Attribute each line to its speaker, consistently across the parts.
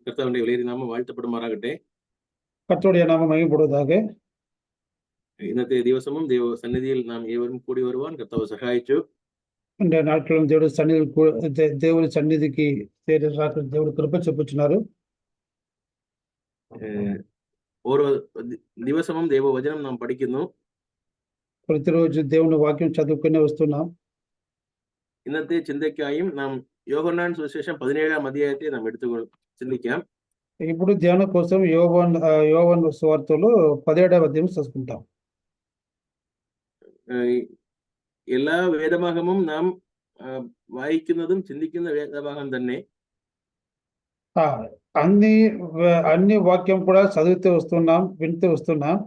Speaker 1: കർത്താവിന്റെ വിലയേറിയ നാമം വാഴ്ത്തപ്പെടുമാറാകട്ടെ.
Speaker 2: கர்த்தருடைய நாமம் மகிமைப்படுவதாக.
Speaker 1: ഇന്നത്തെ ദിവസവും ദൈവസന്നിധിയിൽ നാം ഏവരും കൂടി വരുവാൻ കർത്താവ് സഹായിച്ചു.
Speaker 2: இந்த நாட்களும் దేవుడి సన్నిధికి దేవుడు కృప చూపుచున్నారు.
Speaker 1: ഓരോ ദിവസവും ദൈവവചനം നാം പഠിക്കുന്നു.
Speaker 2: ప్రతిరోజు దేవుని వాక్యం చదువుకునే వస్తున్నాం.
Speaker 1: ഇന്നത്തെ ചിന്തയ്ക്കായും നാം യോഹന്നാൻ സുവിശേഷം 17-ാം അധ്യായത്തെ നാം എടുത്തു ചിന്തിക്കാം.
Speaker 2: ఇప్పుడు ధ్యానం కోసం యోవాను సువార్తలో 17వ అధ్యాయం చదువుకుంటాం.
Speaker 1: എല്ലാ വേദഭാഗവും നാം വായിക്കുന്നതും ചിന്തിക്കുന്ന വേദഭാഗം തന്നെ.
Speaker 2: అన్ని వాక్యం కూడా చదువుతూ వస్తున్నాం, వింటూ వస్తున్నాం.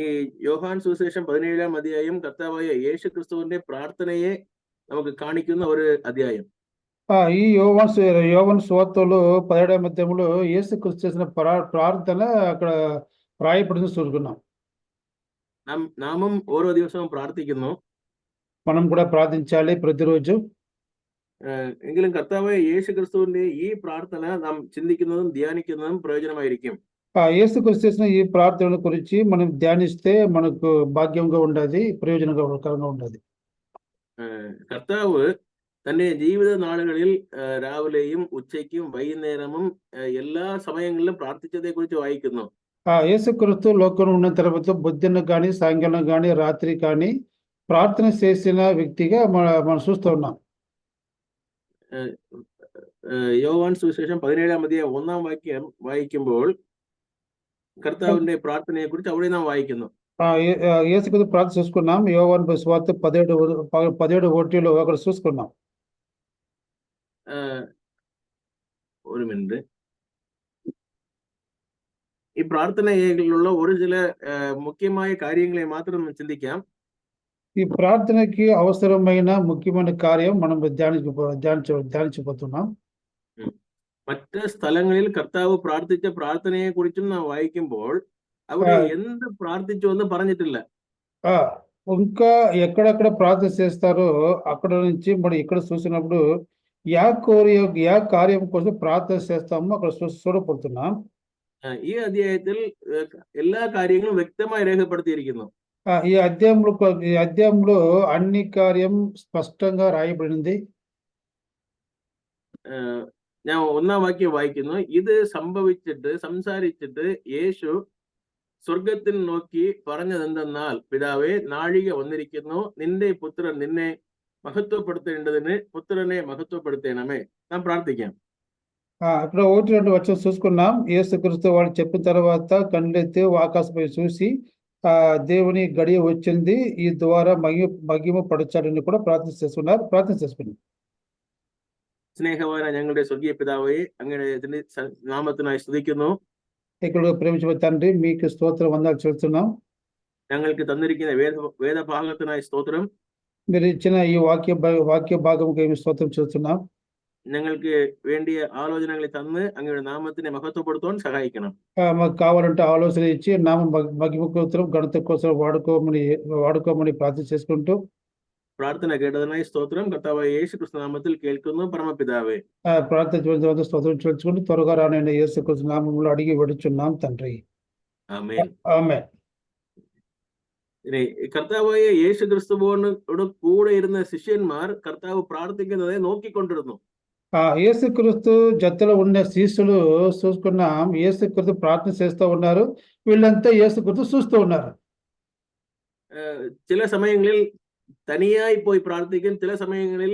Speaker 1: ഈ യോഹാൻ സുവിശേഷം 17-ാം അധ്യായം കർത്താവായ യേശു ക്രിസ്തുവിന്റെ പ്രാർത്ഥനയെ നമുക്ക് കാണിക്കുന്ന ഒരു അധ്യായം.
Speaker 2: ఈ యోవాను సువార్తలో 17వ అధ్యాయంలో యేసు క్రీస్తు చేసిన ప్రార్థన అక్కడ రాయబడింది చూసుకున్నాం.
Speaker 1: നാമും ഓരോ ദിവസവും പ്രാർത്ഥിക്കുന്നു.
Speaker 2: మనం కూడా ప్రార్థించాలి ప్రతిరోజు.
Speaker 1: എങ്കിലും കർത്താവായ യേശു ക്രിസ്തുവിന്റെ ഈ പ്രാർത്ഥന നാം ചിന്തിക്കുന്നതും ധ്യാനിക്കുന്നതും പ്രയോജനമായിരിക്കും.
Speaker 2: యేసు క్రీస్తు చేసిన ఈ ప్రార్థన గురించి మనం ధ్యానిస్తే మనకు భాగ్యంగా ఉండదు, ప్రయోజనకరంగా ఉండదు.
Speaker 1: കർത്താവ് തന്റെ ജീവിത നാളുകളിൽ രാവിലെയും ഉച്ചയ്ക്കും വൈകുന്നേരവും എല്ലാ സമയങ്ങളിലും പ്രാർത്ഥിച്ചതെ കുറിച്ച് വായിക്കുന്നു.
Speaker 2: యేసుక్రీస్తు లోకంలో ఉన్న తర్వాత పొద్దున్న కానీ సాయంకాలం కానీ రాత్రి కానీ ప్రార్థన చేసిన వ్యక్తిగా మనం చూస్తూ ఉన్నాం.
Speaker 1: യോവാൻ സുവിശേഷം 17-ാം അധ്യായം 1-ാം വാക്യം വായിക്കുമ്പോൾ കർത്താവിന്റെ പ്രാർത്ഥനയെ കുറിച്ച് അവിടെ നാം വായിക്കുന്നു.
Speaker 2: యేసుక్రీస్తు ప్రార్థన చూసుకున్నాం. యోవాను సువార్త 17:1 అక్కడ చూసుకున్నాం.
Speaker 1: ഒരു മിനിറ്റ്. ഈ പ്രാർത്ഥനയിലുള്ള ഒരു ചില മുഖ്യമായ കാര്യങ്ങളെ മാത്രം ചിന്തിക്കാം.
Speaker 2: ఈ ప్రార్థనకి అవసరమైన ముఖ్యమైన కార్యం మనం ధ్యానించబోతున్నాం.
Speaker 1: മറ്റ് സ്ഥലങ്ങളിൽ കർത്താവ് പ്രാർത്ഥിച്ച പ്രാർത്ഥനയെ കുറിച്ചും നാം വായിക്കുമ്പോൾ അവിടെ എന്ത് പ്രാർത്ഥിച്ചു എന്ന് പറഞ്ഞിട്ടില്ല.
Speaker 2: ఇంకా ఎక్కడెక్కడ ప్రార్థన చేస్తారో అక్కడ నుంచి మనం ఇక్కడ చూసినప్పుడు యా కార్యం కోసం ప్రార్థన చేస్తామో అక్కడ చూడబోతున్నాం.
Speaker 1: ഈ അധ്യായത്തിൽ എല്ലാ കാര്യങ്ങളും വ്യക്തമായി രേഖപ്പെടുത്തിയിരിക്കുന്നു.
Speaker 2: ఈ అధ్యాయంలో అన్ని కార్యం స్పష్టంగా రాయబడింది.
Speaker 1: ഞാൻ 1-ാം വാക്യം വായിക്കുന്നു. ഇത് സംസാരിച്ചിട്ട് യേശു സ്വർഗത്തിൽ നോക്കി പറഞ്ഞതെന്തെന്നാൽ, പിതാവേ, നാഴിക വന്നിരിക്കുന്നു, നിന്റെ പുത്രൻ നിന്നെ మహత్వపడుతేందుకు పుత్రనే మహత్వపడుతేనమే. నాం ప్రార్థిക്കാം.
Speaker 2: అక్కడ 1-2 వచనం చూసుకున్నాం. యేసుక్రీస్తు వాళ్ళు చెప్పిన తర్వాత కళ్ళెత్తి ఆకాశంపై చూసి దేవుని గడియ వచ్చింది, ఈ ద్వారా మహిమ పడచాడని కూడా ప్రార్థన చేసుకున్నాం.
Speaker 1: സ്നേഹവാനായ ഞങ്ങളുടെ സ്വർഗീയ പിതാവേ, അങ്ങയുടെ നാമത്തിനായി സ്തുതിക്കുന്നു.
Speaker 2: ఇక్కడ ప్రేమించిన తండ్రి, మీకు స్తోత్రం వందనాలు చెల్లిస్తున్నాం.
Speaker 1: ഞങ്ങൾക്ക് തന്നിരിക്കുന്ന വേദഭാഗത്തിനായി സ്തോത്രം.
Speaker 2: మీరు ఇచ్చిన ఈ వాక్య భాగంకి స్తోత్రం చేస్తున్నాం.
Speaker 1: ഞങ്ങൾക്ക് വേണ്ടിയ ആലോചനകളെ തന്ന് അങ്ങയുടെ നാമത്തിനെ മഹത്വപ്പെടുത്താൻ സഹായിക്കണം.
Speaker 2: మాకు కావాలంటే ఆలోచన ఇచ్చి నామం మహిమ కోసం ఘనత కోసం వాడుకోమని ప్రార్థన చేసుకుంటూ
Speaker 1: പ്രാർത്ഥന കേട്ടതിനായി സ്തോത്രം. കർത്താവായ യേശു ക്രിസ്തു നാമത്തിൽ കേൾക്കുന്നു പരമപിതാവേ.
Speaker 2: ప్రార్థన స్తోత్రం చెల్లించుకుంటూ త్వరగా రానైన యేసు క్రీస్తు నామములో అడిగి వేడుచున్నాం తండ్రి.
Speaker 1: ആമേൻ.
Speaker 2: ఆమేన్.
Speaker 1: കർത്താവായ യേശു ക്രിസ്തുവോട് കൂടെ ഇരുന്ന ശിഷ്യന്മാർ കർത്താവ് പ്രാർത്ഥിക്കുന്നതെ നോക്കിക്കൊണ്ടിരുന്നു.
Speaker 2: యేసుక్రీస్తు జతలో ఉన్న శిష్యులు చూసుకున్నాం. యేసుక్రీస్తు ప్రార్థన చేస్తూ ఉన్నారు, వీళ్ళంతా యేసుక్రీస్తు చూస్తూ ఉన్నారు.
Speaker 1: ചില സമയങ്ങളിൽ തനിയായി പോയി പ്രാർത്ഥിക്കും, ചില സമയങ്ങളിൽ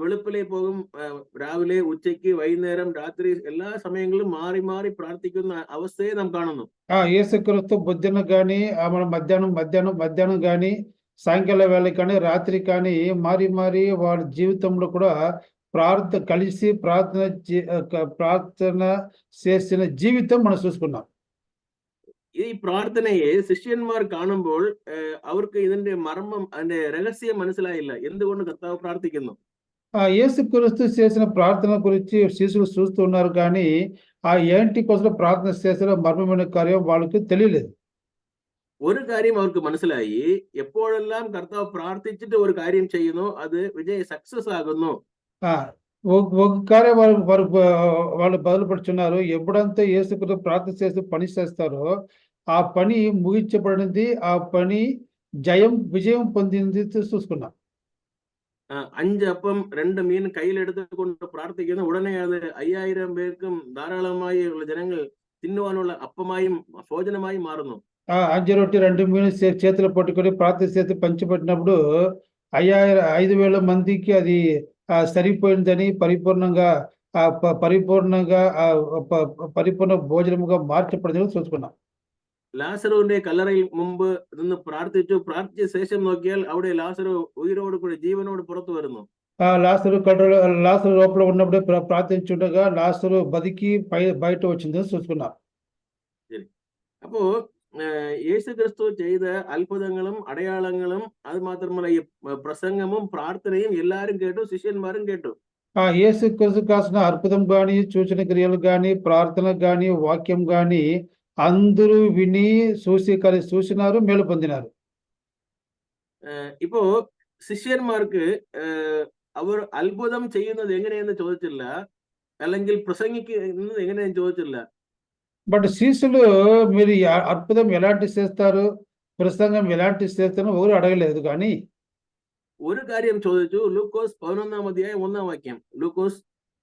Speaker 1: വെളുപ്പിലെ പോകും, രാവിലെ ഉച്ചയ്ക്ക് വൈകുന്നേരം രാത്രി എല്ലാ സമയങ്ങളിലും മാറി മാറി പ്രാർത്ഥിക്കുന്ന അവസ്ഥയെ നാം കാണുന്നു.
Speaker 2: యేసుక్రీస్తు పొద్దున్న కానీ మన మధ్యాహ్నం కానీ సాయంకాల వేళ కానీ రాత్రి కానీ మారి మారి వాళ్ళ జీవితంలో కూడా కలిసి ప్రార్థన చేసిన జీవితం మనం చూసుకున్నాం.
Speaker 1: ഈ പ്രാർത്ഥനയെ ശിഷ്യന്മാർ കാണുമ്പോൾ അവർക്ക് ഇതിന്റെ മർമ്മം, അതിന്റെ രഹസ്യം മനസ്സിലായില്ല. എന്തുകൊണ്ട് കർത്താവ് പ്രാർത്ഥിക്കുന്നു?
Speaker 2: యేసుక్రీస్తు చేసిన ప్రార్థన గురించి శిష్యులు చూస్తూ ఉన్నారు, కానీ ఏంటి కోసం ప్రార్థన చేసిన మర్మమైన కార్యం వాళ్ళకి తెలియలేదు.
Speaker 1: ഒരു കാര്യം അവർക്ക് മനസ്സിലായി, എപ്പോഴെല്ലാം കർത്താവ് പ്രാർത്ഥിച്ചിട്ട് ഒരു കാര്യം ചെയ്യുന്നു അത് സക്സസ് ആകുന്നു.
Speaker 2: ఒక కార్యం వాళ్ళు బదులుపడుచున్నారు. ఎప్పుడంతా యేసుక్రీస్తు ప్రార్థన చేసి పని చేస్తారో ఆ పని ముగించబడినది, ఆ పని విజయం പൊന്തിനത് చూసుకున్నాం.
Speaker 1: 5 அப்பம் 2 மீன் கையில் எடுத்துக்கொண்டு பிரார்த்திக்கணும். உடனே அது 5000 பேருக்கும் தாராளமாய் உள்ள ஜனங்கள் తిన్నువానుల అప్పమాయం భోజనమాయి మారును.
Speaker 2: 5 రొట్టె 2 మీను చేతిలో పట్టుకొని ప్రార్థన చేసి పంచిపెట్టినప్పుడు 5,000 మందికి అది సరిపోయిందని పరిపూర్ణంగా పరిపూర్ణ భోజనముగా మార్చబడిందని చూసుకున్నాం.
Speaker 1: ലാസറുവിന്റെ കല്ലറയിൽ മുമ്പ് നിന്ന് പ്രാർത്ഥിച്ച ശേഷം നോക്കിയാൽ അവിടെ ലാസറു ഉയിരോട് കൂടി ജീവനോട് പുറത്തു വരുന്നു.
Speaker 2: లాసరు లోపల ఉన్నప్పుడే ప్రార్థించుండగా లాసరు బతికి బయట వచ్చిందని చూసుకున్నాం.
Speaker 1: അപ്പോ യേശു ക്രിസ്തു ചെയ്ത അത്ഭുതങ്ങളും അടയാളങ്ങളും അത് മാത്രമല്ല ഈ പ്രസംഗമും പ്രാർത്ഥനയും എല്ലാരും കേട്ടു, ശിഷ്യന്മാരും കേട്ടു.
Speaker 2: యేసు క్రీస్తు కాసిన అద్భుతం గాని, సూచన క్రియలు గాని, ప్రార్థన గాని, వాక్యం గాని అందరూ విని చూసినారు, మేలు పొందినారు.
Speaker 1: ഇപ്പോ ശിഷ്യന്മാർക്ക് അവർ അത്ഭുതം ചെയ്യുന്നത് എങ്ങനെയെന്ന് ചോദിച്ചില്ല, അല്ലെങ്കിൽ പ്രസംഗിക്കുന്നത് എങ്ങനെയെന്ന് ചോദിച്ചില്ല.
Speaker 2: బట్ శిష్యులు మీరు అద్భుతం ఎలాంటి చేస్తారు, ప్రసంగం ఎలాంటి చేస్తారో ఎవరు అడగలేదు. కానీ
Speaker 1: ഒരു കാര്യം ചോദിച്ചു. ലൂക്കോസ് 11-ാം അധ്യായം 1-ാം വാക്യം.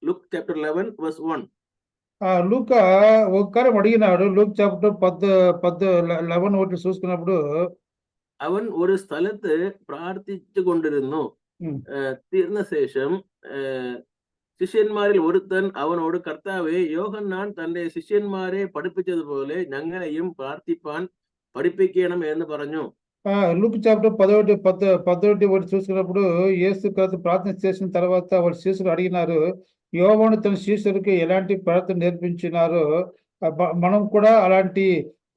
Speaker 1: Look chapter 11 verse 1.
Speaker 2: లూక ఒక కార్యం అడిగినాడు. లూక్ చాప్టర్ 11 చూసుకున్నప్పుడు
Speaker 1: അവൻ ഒരു സ്ഥലത്ത് പ്രാർത്ഥിച്ചു കൊണ്ടിരുന്നു. തീർന്ന ശേഷം ശിഷ്യന്മാരിൽ ഒരുത്തൻ അവനോട്, കർത്താവേ, യോഹന്നാൻ തന്റെ ശിഷ്യന്മാരെ പഠിപ്പിച്ചതുപോലെ ഞങ്ങളെയും പ്രാർത്ഥിപ്പാൻ പഠിപ്പിക്കണം എന്ന് പറഞ്ഞു.
Speaker 2: లూక్ చాప్టర్ 11 చూసుకున్నప్పుడు యేసు క్రీస్తు ప్రార్థన చేసిన తర్వాత వాళ్ళ శిష్యులు అడిగినారు, యోహాను తన శిష్యులకి ఎలాంటి ప్రార్థన నేర్పించినారో మనం కూడా అలాంటి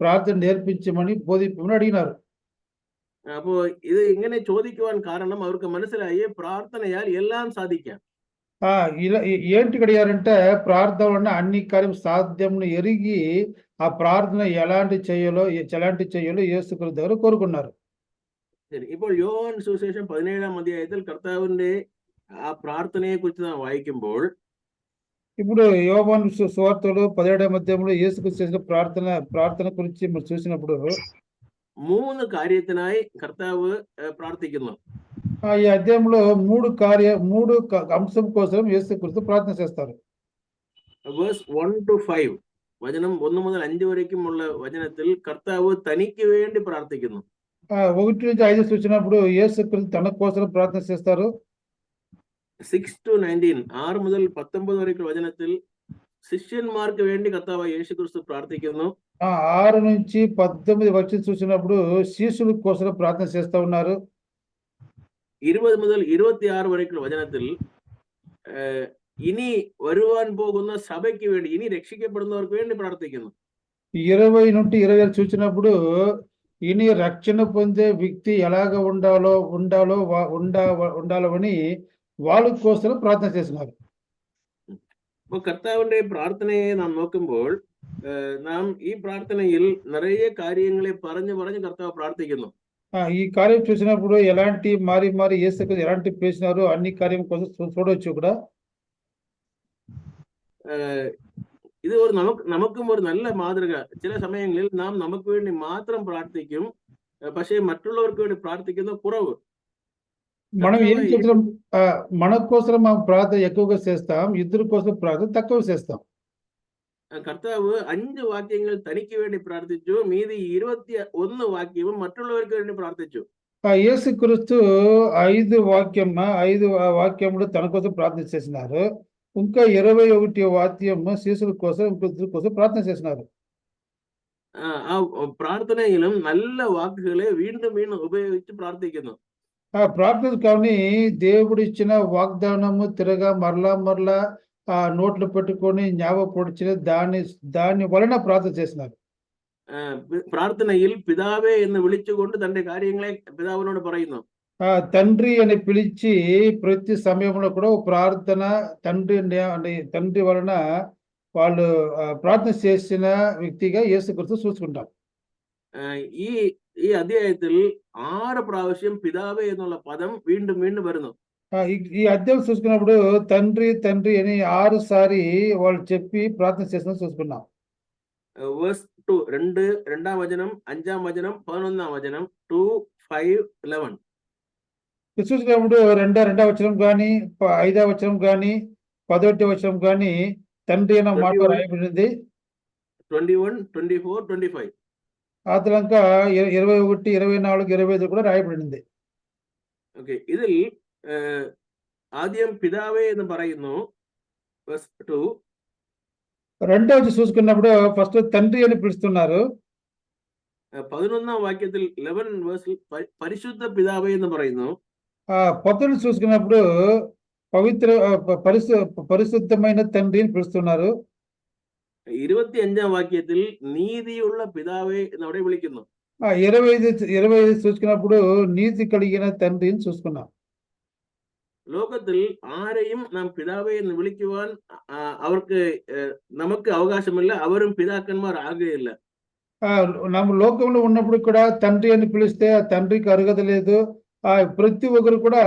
Speaker 2: ప్రార్థన నేర్పించమని బోధించమని అడిగినారు.
Speaker 1: അപ്പോ ഇത് ഇങ്ങനെ ചോദിക്കുവാൻ കാരണം അവർക്ക് മനസ്സിലായി പ്രാർത്ഥനയാൽ എല്ലാം സാധിക്കാം.
Speaker 2: ఏంటి అడిగారంటే ప్రార్థన వలన అన్ని కార్యం సాధ్యంను ఎరిగి ఆ ప్రార్థన ఎలాంటి చేయాలో యేసుక్రీస్తు దగ్గర కోరుకున్నారు.
Speaker 1: ശരി, ഇപ്പോൾ യോഹന്നാൻ സുവിശേഷം 17-ാം അധ്യായത്തിൽ കർത്താവിന്റെ ആ പ്രാർത്ഥനയെ കുറിച്ച് നാം വായിക്കുമ്പോൾ,
Speaker 2: ఇప్పుడు యోహాను సువార్తలో 17వ అధ్యాయంలో యేసుక్రీస్తు చేసిన ప్రార్థన గురించి మనం చూసినప్పుడు
Speaker 1: 3 കാര്യത്തിനായി കർത്താവ് പ്രാർത്ഥിക്കുന്നു.
Speaker 2: ఈ అధ్యాయంలో 3 అంశం కోసం యేసుక్రీస్తు ప్రార్థన చేస్తారు.
Speaker 1: Verse 1 to 5, വചനം 1 മുതൽ 5 വരയ്ക്കുമുള്ള വചനത്തിൽ കർത്താവ് തനിക്ക് വേണ്ടി പ്രാർത്ഥിക്കുന്നു.
Speaker 2: 1 నుంచి 5 చూసినప్పుడు యేసుక్రీస్తు తన కోసం ప్రార్థన చేస్తారు.
Speaker 1: 6 to 19, 6 മുതൽ 19 വരെയുള്ള വചനത്തിൽ ശിഷ്യന്മാർക്ക് വേണ്ടി കർത്താവ് യേശുക്രിസ്തു പ്രാർത്ഥിക്കുന്നു.
Speaker 2: 6 నుంచి 19 వచనం చూసినప్పుడు శిష్యుల కోసం ప్రార్థన చేస్తూ ఉన్నారు.
Speaker 1: 20 മുതൽ 26 വരെയുള്ള വചനത്തിൽ ഇനി വരുവാൻ പോകുന്ന സഭയ്ക്ക് വേണ്ടി, ഇനി രക്ഷിക്കപ്പെടുന്നവർക്ക് വേണ്ടി പ്രാർത്ഥിക്കുന്നു.
Speaker 2: 20 నుండి 26 చూసినప్పుడు ఇని రక్షణ పొందే వ్యక్తి ఎలాగ ఉండాలని వాళ్ళ కోసం ప్రార్థన చేస్తున్నారు.
Speaker 1: അപ്പോൾ കർത്താവിന്റെ പ്രാർത്ഥനയെ നാം നോക്കുമ്പോൾ നാം ഈ പ്രാർത്ഥനയിൽ നിറയെ കാര്യങ്ങളെ പറഞ്ഞു കർത്താവ് പ്രാർത്ഥിക്കുന്നു.
Speaker 2: ఈ కార్యం చూసినప్పుడు ఎలాంటి మారి యేసుక్రీస్తు ఎలాంటి చేసినారో అన్ని కార్యం కోసం చూడవచ్చు కూడా.
Speaker 1: ഇത് നമുക്കും ഒരു നല്ല മാതൃക. ചില സമയങ്ങളിൽ നാം നമുക്ക് വേണ്ടി മാത്രം പ്രാർത്ഥിക്കും, പക്ഷേ മറ്റുള്ളവർക്ക് വേണ്ടി പ്രാർത്ഥിക്കുന്ന കുറവ്.
Speaker 2: మనం ఏం చేస్తాం, మన కోసం మనం ప్రార్థన ఎక్కువగా చేస్తాం, ఇద్దరి కోసం ప్రార్థన తక్కువ చేస్తాం.
Speaker 1: കർത്താവ് 5 വാക്യങ്ങൾ തനിക്ക് വേണ്ടി പ്രാർത്ഥിച്ചു, മീതി 21 വാക്യവും മറ്റുള്ളവർക്ക് വേണ്ടി പ്രാർത്ഥിച്ചു.
Speaker 2: యేసుక్రీస్తు 5 వాక్యములు తన కోసం ప్రార్థన చేసినారు. ఇంకా 21 వాక్యం శిష్యుల కోసం, ఇద్దరి కోసం ప్రార్థన చేసినారు.
Speaker 1: ആ പ്രാർത്ഥനയിലും നല്ല വാക്കുകളെ വീണ്ടും ഉപയോഗിച്ച് പ്രാർത്ഥിക്കുന്നു.
Speaker 2: ప్రార్థన కానీ దేవుడు ఇచ్చిన వాగ్దానము తిరగా మరలా నోట్లు పెట్టుకొని జ్ఞాపకపొడిచిన దాని వలన ప్రార్థన చేసినారు.
Speaker 1: പ്രാർത്ഥനയിൽ പിതാവേ എന്ന് വിളിച്ചുകൊണ്ട് തന്റെ കാര്യങ്ങളെ പിതാവിനോട് പറയുന്നു.
Speaker 2: తండ్రి అని పిలిచి ప్రతి సమయంలో కూడా ప్రార్థన తండ్రి వలన వాళ్ళు ప్రార్థన చేసిన వ్యక్తిగా యేసుక్రీస్తు చూసుకుంటాం.
Speaker 1: ഈ അധ്യായത്തിൽ 6 പ്രാവശ്യം പിതാവേ എന്നുള്ള പദം വീണ്ടും വരുന്നു.
Speaker 2: ఈ అధ్యాయం చూసుకున్నప్పుడు తండ్రి తండ్రి అని 6 సారి వాళ్ళు చెప్పి ప్రార్థన చేసిన చూసుకున్నాం.
Speaker 1: verse 2 రెండాం వచనం, 5వ వచనం, 11వ వచనం, 2, 5, 11.
Speaker 2: చూసుకున్నప్పుడు రెండవ వచనం కానీ 5వ వచనం కానీ 11వ వచనం కానీ తండ్రి అన్న మాట
Speaker 1: 21,
Speaker 2: రాయబడింది.
Speaker 1: 21, 24, 25.
Speaker 2: ఆ తర్వాత 21, 24, 25 కూడా రాయబడింది.
Speaker 1: ഓക്കെ, ഇതിൽ ആദ്യം പിതാവേ എന്ന് പറയുന്നു, verse 2.
Speaker 2: రెండవది చూసుకున్నప్పుడు ఫస్ట్ తండ్రి అని పిలుస్తున్నారు.
Speaker 1: 11వ వాక్యത്തിൽ 11 verse പരിശുദ്ധ പിതാവേ എന്ന് പറയുന്നു.
Speaker 2: 10 చూసుకున్నప్పుడు పరిశుద్ధమైన తండ్రి అని పిలుస్తున్నారు.
Speaker 1: 25వ వాక్యത്തിൽ നീതിയുള്ള പിതാവേ എന്ന് അവിടെ വിളിക്കുന്നു.
Speaker 2: 25 చూసుకున్నప్పుడు నీతి కలిగిన తండ్రిని చూసుకున్నాం.
Speaker 1: ലോകത്തിൽ ആരെയും നാം പിതാവേ എന്ന് വിളിക്കുവാൻ അവർക്ക് നമുക്ക് അവകാശമില്ല. അവരും പിതാക്കന്മാർ ആകുകയില്ല.
Speaker 2: ನಮ್ಮ లోకంలో ఉన్నప్పుడు కూడా తండ్రి అని పిలిస్తే ఆ తండ్రికి అర్హత లేదు. ప్రతి ఒక్కరు కూడా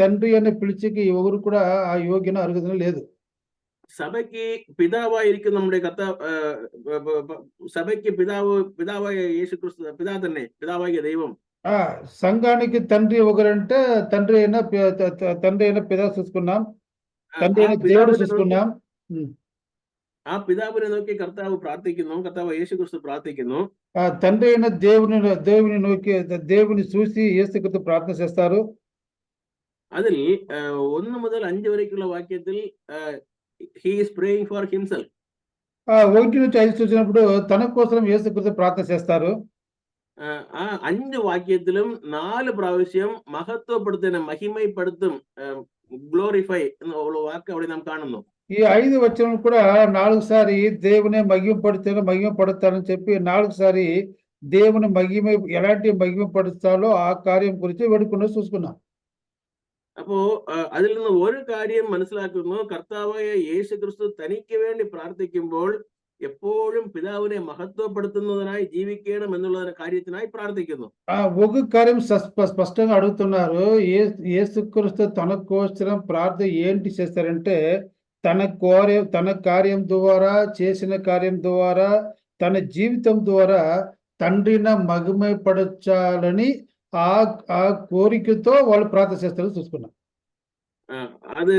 Speaker 2: తండ్రి అని పిలిచికి ఎవరు కూడా ఆ యోగ్యన అర్హత లేదు.
Speaker 1: സഭയ്ക്ക് പിതാവായിരിക്കും നമ്മുടെ സഭയ്ക്ക് പിതാവായ യേശു ക്രിസ്തു, പിതാ തന്നെ, പിതാവായ ദൈవం.
Speaker 2: సంఘానికి తండ్రి ఒకరంటే తండ్రి అయిన పిదా చూసుకున్నాం, తండ్రి అయిన దేవుడు చూసుకున్నాం.
Speaker 1: ആ പിതാവിനെ നോക്കി കർത്താവ് പ്രാർത്ഥിക്കുന്നു, കർത്താവ് യേശു ക്രിസ്തു പ്രാർത്ഥിക്കുന്നു.
Speaker 2: తండ్రి అయిన దేవుని നോക്കി దేవుని చూసి యేసుక్రీస్తు ప్రార్థన చేస్తారు.
Speaker 1: അതിൽ 1 മുതൽ 5 വരെയുള്ള വാക്യത്തിൽ he is praying for himself.
Speaker 2: 1 నుంచి 5 చూసినప్పుడు తన కోసం యేసుక్రీస్తు ప్రార్థన చేస్తారు.
Speaker 1: ആ 5 വാക്യത്തിലും 4 പ്രാവശ്യം മഹത്വപ്പെടുത്തുന്ന, മഹിമപ്പെടുത്തും, ഗ്ലോറിഫൈ എന്നുള്ള വാക്ക് അവിടെ നാം കാണുന്നു.
Speaker 2: ఈ 5 వచనం కూడా 4 సారి దేవుని మహిమపడతానని చెప్పి 4 సారి దేవుని ఎలాంటి మహిమపడుతాలో ఆ కార్యం గురించి వేడుకుని చూసుకున్నాం.
Speaker 1: അപ്പോ അതിൽ നിന്ന് ഒരു കാര്യം മനസ്സിലാക്കുന്നു, കർത്താവായ യേശു ക്രിസ്തു തനിക്ക് വേണ്ടി പ്രാർത്ഥിക്കുമ്പോൾ എപ്പോഴും പിതാവിനെ మహత్వపడుతున్నదనాയി జీవిക്കണം എന്നുള്ള കാര്യത്തിനായി ప్రార్థిക്കുന്നു.
Speaker 2: ఒక కార్యం స్పష్టంగా అడుగుతున్నారు. యేసుక్రీస్తు తన కోసం ప్రార్థన ఏంటి చేస్తారంటే తన కార్యం ద్వారా, చేసిన కార్యం ద్వారా, తన జీవితం ద్వారా తండ్రిని మహిమపరచాలని ఆ కోరికతో వాళ్ళు ప్రార్థన చేస్తారని చూసుకున్నాం.
Speaker 1: അത്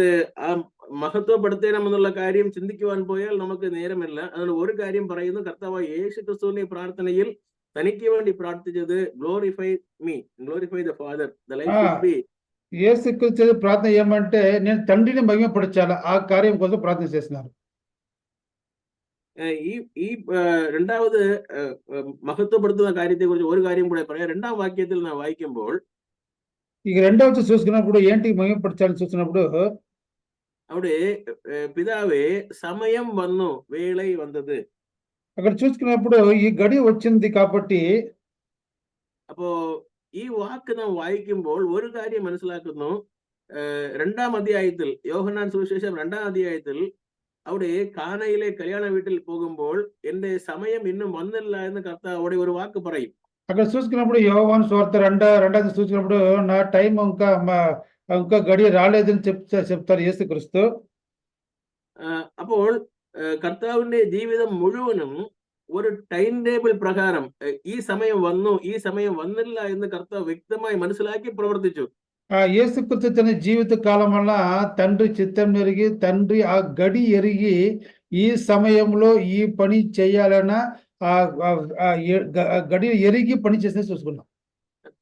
Speaker 1: മഹത്വപ്പെടുത്തണം എന്നുള്ള കാര്യം ചിന്തിക്കുവാൻ പോയാൽ നമുക്ക് നേരമില്ല. അതുകൊണ്ട് ഒരു കാര്യം പറയുന്നു, കർത്താവായ യേശു ക്രിസ്തുവിന്റെ പ്രാർത്ഥനയിൽ തനിക്ക് വേണ്ടി പ്രാർത്ഥിച്ചത് glorify me, glorify the father, the life would be.
Speaker 2: యేసుక్రీస్తు ప్రార్థన ఏమంటే నేను తండ్రిని మహిమపరచాలి, ఆ కార్యం కోసం ప్రార్థన చేస్తున్నారు.
Speaker 1: ഈ രണ്ടാമത് മഹത്വപ്പെടുത്തുന്ന കാര്യത്തെ കുറിച്ച് ഒരു കാര്യം കൂടെ പറയാം. 2వ వాక్యത്തിൽ നാം വായിക്കുമ്പോൾ
Speaker 2: ఇక రెండవది చూసుకున్నప్పుడు ఏంటి మహిమపరచాలని చూసినప్పుడు
Speaker 1: അവിടെ పిതാవే సమయం వన్ను, వేళై వందదు.
Speaker 2: అక్కడ చూసుకున్నప్పుడు ఈ గడి వచ్చింది కాబట్టి
Speaker 1: അപ്പോ ഈ വാക്ക് നാം വായിക്കുമ്പോൾ ഒരു കാര്യം മനസ്സിലാക്കുന്നു. 2ാം അധ്യായത്തിൽ, യോഹന്നാൻ സുവിശേഷം 2ാം അധ്യായത്തിൽ അവിടെ കാനയിലെ കല്യാണ വീട്ടിൽ പോകുമ്പോൾ എന്റെ സമയം ഇന്നും വന്നില്ല എന്ന് കർത്താവ് അവിടെ ഒരു വാക്ക് പറയും.
Speaker 2: అక్కడ చూసుకున్నప్పుడు యోహాను సువార్త రెండవది చూసినప్పుడు నా టైం ఇంకా గడియ రాలేదని చెప్తారు యేసుక్రీస్తు.
Speaker 1: അപ്പോൾ കർത്താവിന്റെ ജീവിതം മുഴുവനും ഒരു ടൈം ടേബിൾ പ്രകാരം ഈ സമയം വന്നു, ഈ സമയം വന്നില്ല എന്ന് കർത്താവ് വ്യക്തമായി മനസ്സിലാക്കി പ്രവർത്തിച്ചു.
Speaker 2: యేసుక్రీస్తు తన జీవిత కాలం వల్ల తండ్రి చిత్తం ఎరిగి, తండ్రి ఆ గడి ఎరిగి ఈ సమయంలో ఈ పని చేయాలన్న గడి ఎరిగి పని చేసి చూసుకున్నాం.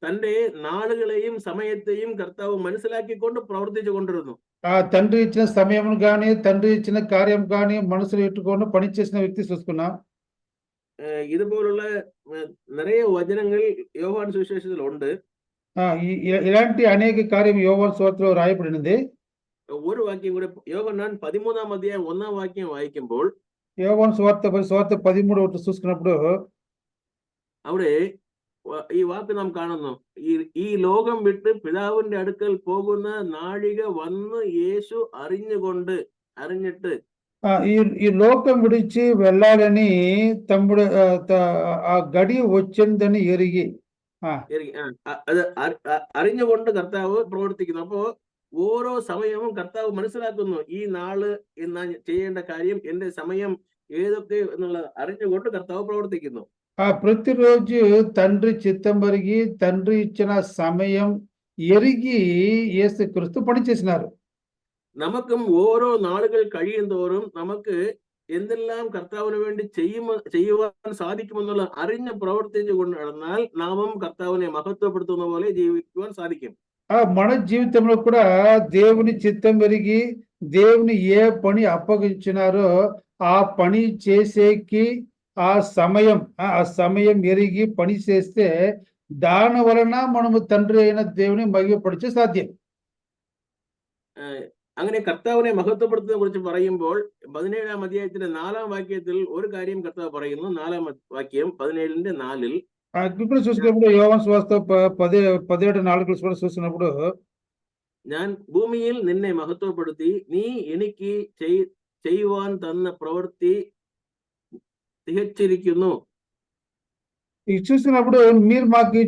Speaker 1: തന്റെ നാളുകളെയും സമയത്തെയും കർത്താവ് മനസ്സിലാക്കിക്കൊണ്ട് പ്രവർത്തിച്ചു കൊണ്ടിരുന്നു.
Speaker 2: తండ్రి ఇచ్చిన సమయం గాని, తండ్రి ఇచ్చిన కార్యం గాని మనసులో పెట్టుకొని పని చేసిన వ్యక్తి చూసుకున్నాం.
Speaker 1: ഇതുപോലുള്ള നിറയെ വചനങ്ങൾ യോഹന്നാൻ സുവിശേഷത്തിൽ ഉണ്ട്.
Speaker 2: ఇలాంటి అనేక కార్యం యోహాను సువార్తలో రాయబడినది.
Speaker 1: ഒരു വാക്യം കൂടെ, യോഹന്നാൻ 13ാം അധ്യായം 1ാം വാക്യം വായിക്കുമ്പോൾ
Speaker 2: యోహాను సువార్త 13 చూసుకున్నప్పుడు
Speaker 1: അവിടെ ഈ വാക്ക് നാം കാണുന്നു. ഈ ലോകം വിട്ട് പിതാവിന്റെ അടുക്കൽ പോകുന്ന നാഴിക വന്ന് യേശു അറിഞ്ഞിട്ട്
Speaker 2: ఈ లోకం విడిచి వెళ్ళాలని తమ్ముడు ఆ గడి వచ్చిందని ఎరిగి
Speaker 1: അത് അറിഞ്ഞുകൊണ്ട് കർത്താവ് പ്രവർത്തിക്കുന്നു. അപ്പോ ഓരോ സമയവും കർത്താവ് മനസ്സിലാക്കുന്നു ഈ നാള് ഞാൻ ചെയ്യേണ്ട കാര്യം എന്റെ സമയം ఏదొకే ఎన్నుള്ളത് അറിഞ്ഞുകൊണ്ട് కర్తావు ప్రవర్తిക്കുന്നു.
Speaker 2: ప్రతిరోజు తండ్రి చిత్తం వరిగి తండ్రి ఇచ్చిన సమయం ఎరిగి యేసుక్రీస్తు పనిచేసినారు.
Speaker 1: നമുക്കും ഓരോ നാളുകൾ കഴിയും തോറും നമുക്ക് എന്തെല്ലാം കർത്താവിന് വേണ്ടി ചെയ്യുവാൻ സാധിക്കുമെന്നുള്ള അറിഞ്ഞ് പ്രവർത്തിച്ചു കൊണ്ട് നടന്നാൽ നാമം കർത്താവിനെ മഹത്വപ്പെടുത്തുന്ന പോലെ ജീവിക്കുവാൻ സാധിക്കും.
Speaker 2: మన జీవితంలో కూడా దేవుని చిత్తం ఎరిగి దేవుని ఏ పని అప్పగించినారో ఆ పని చేసేకి ఆ సమయం ఎరిగి పని చేస్తే దాని వలన మనము తండ్రి అయిన దేవుని మహిమపరిచే సాధ్యం.
Speaker 1: അങ്ങനെ കർത്താവിനെ മഹത്വപ്പെടുത്തുന്നതിനെ കുറിച്ച് പറയുമ്പോൾ 17-ാം അധ്യായത്തിന്റെ 4-ാം വാക്യത്തിൽ ഒരു കാര്യം കർത്താവ് പറയുന്നു. 4-ാം വാക്യം 17ന്റെ 4-ൽ
Speaker 2: ఇప్పుడు చూసుకున్నప్పుడు యోహాను సువార్త 17:4 కూడా చూసినప్పుడు
Speaker 1: ഞാൻ ഭൂമിയിൽ നിന്നെ മഹത്വപ്പെടുത്തി നീ എനിക്ക് ചെയ്യുവാൻ തന്ന ప్రవృత్తి తిహెచ్చరిക്കുന്നു.
Speaker 2: ఇది చూసినప్పుడు మీరు మాకు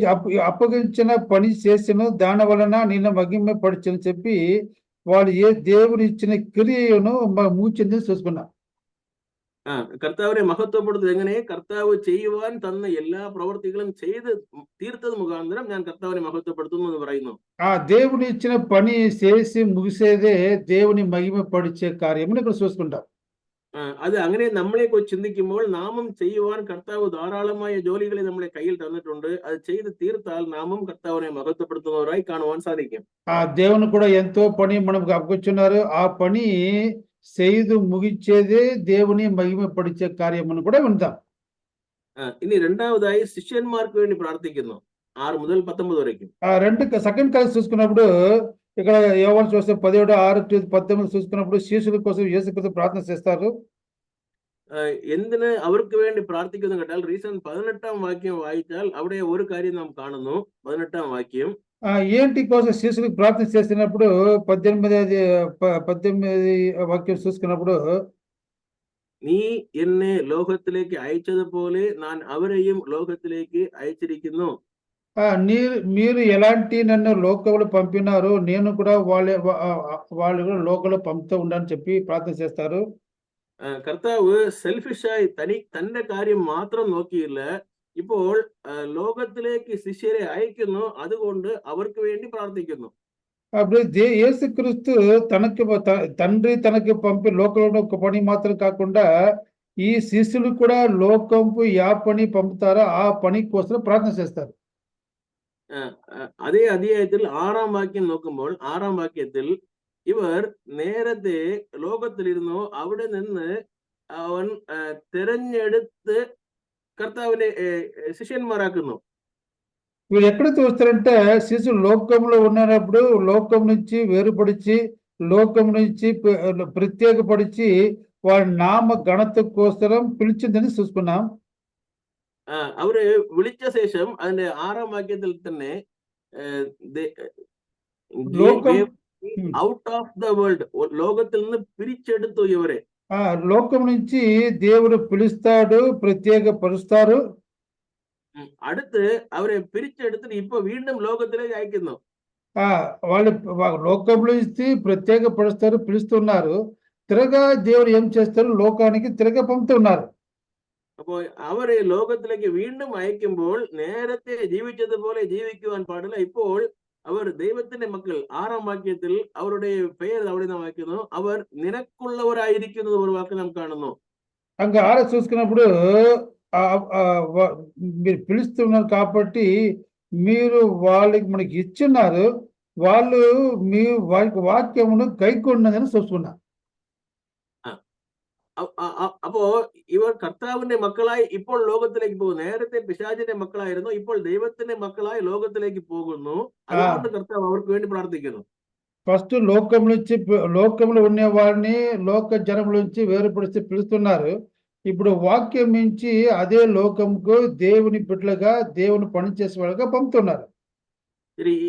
Speaker 2: అప్పగించిన పని చేసను దాని వలన నిన్ను మహిమపరచని చెప్పి వాళ్ళు ఏ దేవుడు ఇచ్చిన క్రియను మూచింది చూసుకున్నాం.
Speaker 1: കർത്താവിനെ മഹത്വപ്പെടുത്തുന്നത് എങ്ങനെ? കർത്താവ് ചെയ്യുവാൻ തന്ന എല്ലാ പ്രവർത്തികളും ചെയ്ത് തീർത്തത് മുഖാന്തരം ഞാൻ കർത്താവിനെ മഹത്വപ്പെടുത്തുന്നു എന്ന് പറയുന്നു.
Speaker 2: దేవుని ఇచ్చిన పని చేసి ముగిసేదే దేవుని మహిమపరిచే కార్యమును ఇక్కడ చూసుకుంటాం.
Speaker 1: അത് അങ്ങനെ നമ്മളെ കുറിച്ച് ചിന്തിക്കുമ്പോൾ നാമം ചെയ്യുവാൻ കർത്താവ് ധാരാളമായ ജോലികളെ നമ്മളെ കയ്യിൽ തന്നിട്ടുണ്ട്. അത് ചെയ്ത് തീർത്താൽ നാമം കർത്താവിനെ మహత్వപ്പെടുത്തുന്നവരായി കാണുവാൻ സാധിക്കും.
Speaker 2: దేవుని కూడా ఎంతో పని మనకు అప్పగించున్నారు. ఆ పని செய்து ముగించేదే దేవుని మహిమపరిచే కార్యమును కూడా వింటాం.
Speaker 1: ഇനി രണ്ടാമതായി శిష్యന്മാർക്ക് വേണ്ടി ప్రార్థిക്കുന്നു. 6 മുതൽ 19 వరకు.
Speaker 2: సెకండ్ కలిసి చూసుకున్నప్పుడు ఇక్కడ యోహాను చూస్తే 17:6-19 చూసుకున్నప్పుడు శిష్యుల కోసం యేసుక్రీస్తు ప్రార్థన చేస్తారు.
Speaker 1: എന്തിന് അവർക്ക് വേണ്ടി പ്രാർത്ഥിക്കുന്നു കേട്ടാൽ റീസൺ 18-ാം വാക്യം വായിച്ചാൽ അവിടെ ഒരു കാര്യം നാം കാണുന്നു. 18-ാം വാക്യം
Speaker 2: ఏంటి కోసం శిష్యులకు ప్రార్థన చేసినప్పుడు 18 వాక్యం చూసుకున్నప్పుడు
Speaker 1: നീ എന്നെ ലോകത്തിലേക്ക് അയച്ചതുപോലെ ഞാൻ അവരെയും ലോകത്തിലേക്ക് അയച്ചിരിക്കുന്നു.
Speaker 2: మీరు ఎలాంటి నన్ను లోకంలో పంపినారో నేను కూడా వాళ్ళు కూడా లోకంలో పంపుతూ ఉండని చెప్పి ప్రార్థన చేస్తారు.
Speaker 1: കർത്താവ് സെൽഫിഷായി തന്റെ കാര്യം മാത്രം നോക്കിയില്ല. ഇപ്പോൾ ലോകത്തിലേക്ക് ശിഷ്യരെ അയക്കുന്നു. അതുകൊണ്ട് അവർക്ക് വേണ്ടി പ്രാർത്ഥിക്കുന്നു.
Speaker 2: అప్పుడు యేసుక్రీస్తు తండ్రి తనకి పంపి లోకంలో ఒక పని మాత్రం కాకుండా ఈ శిష్యులు కూడా లోకంపు యా పని పంపుతారో ఆ పని కోసం ప్రార్థన చేస్తారు.
Speaker 1: അതേ അധ്യായത്തിൽ 6-ാം വാക്യം നോക്കുമ്പോൾ 6-ാം വാക്യത്തിൽ ഇവർ നേരത്തെ ലോകത്തിലിരുന്നു. അവിടെ നിന്ന് അവൻ തിരഞ്ഞെടുത്ത് కర్తావిని శిష్యన్మారాకును.
Speaker 2: వీళ్ళు ఎక్కడ చూస్తారంటే శిష్యులు లోకంలో ఉన్నప్పుడు లోకం నుంచి వేరుపడిచి లోకం నుంచి ప్రత్యేకపడిచి వారి నామ ఘనత కోసం పిలిచిందని చూసుకున్నాం.
Speaker 1: അവര് വിളിച്ച ശേഷം അതിന്റെ 6-ാം വാക്യത്തിൽ തന്നെ ഔട്ട് ഓഫ് ദ വേൾഡ് ലോകത്തിൽ നിന്ന് പിരിച്ചെടുത്തു ഇവരെ.
Speaker 2: లోకం నుంచి దేవుడు పిలుస్తాడు, ప్రత్యేకపరుస్తారు.
Speaker 1: അടുത്ത് അവരെ പിരിച്ചെടുത്തിട്ട് ഇപ്പൊ വീണ്ടും ലോകത്തിലേക്ക് അയക്കുന്നു.
Speaker 2: వాళ్ళు లోకంలో నుంచి ప్రత్యేకపరుస్తారు, పిలుస్తున్నారు. తిరగా దేవుడు ఏం చేస్తారు? లోకానికి తిరగా పంపుతున్నారు.
Speaker 1: അപ്പോൾ അവരെ ലോകത്തിലേക്ക് വീണ്ടും അയക്കുമ്പോൾ നേരത്തെ ജീവിച്ചതുപോലെ ജീവിക്കുവാൻ പാടില്ല. ഇപ്പോൾ അവർ ദൈവത്തിന്റെ മക്കൾ. 6-ാം വാക്യത്തിൽ അവരുടെ പേര് അവിടെ നാം വായിക്കുന്നു. അവർ നിനക്കുള്ളവരായിരിക്കുന്നത് ഒരു വാക്ക് നാം കാണുന്നു.
Speaker 2: అంగ ఆర చూసుకున్నప్పుడు మీరు పిలుస్తున్నారు కాబట్టి మీరు వాళ్ళకి మనకి ఇచ్చున్నారు. వాళ్ళు మీ వాక్యమును కైకొన్నదని చూసుకున్నారు.
Speaker 1: അപ്പോ ഇവർ കർത്താവിന്റെ മക്കളായി ഇപ്പോൾ ലോകത്തിലേക്ക് പോകുന്നു. നേരത്തെ പിശാചിന്റെ മക്കളായിരുന്നു, ഇപ്പോൾ ദൈവത്തിന്റെ മക്കളായി ലോകത്തിലേക്ക് പോകുന്നു. അതുകൊണ്ട് കർത്താവ് അവർക്ക് വേണ്ടി പ്രാർത്ഥിക്കുന്നു.
Speaker 2: ఫస్ట్ లోకంలో ఉండే వారిని లోక జనముల నుంచి వేరుపడిచి పిలుస్తున్నారు. ఇప్పుడు వాక్యం నుంచి అదే లోకంకు దేవుని బిడ్డలుగా దేవుని పని చేసే వాళ్ళగా పంపుతున్నారు.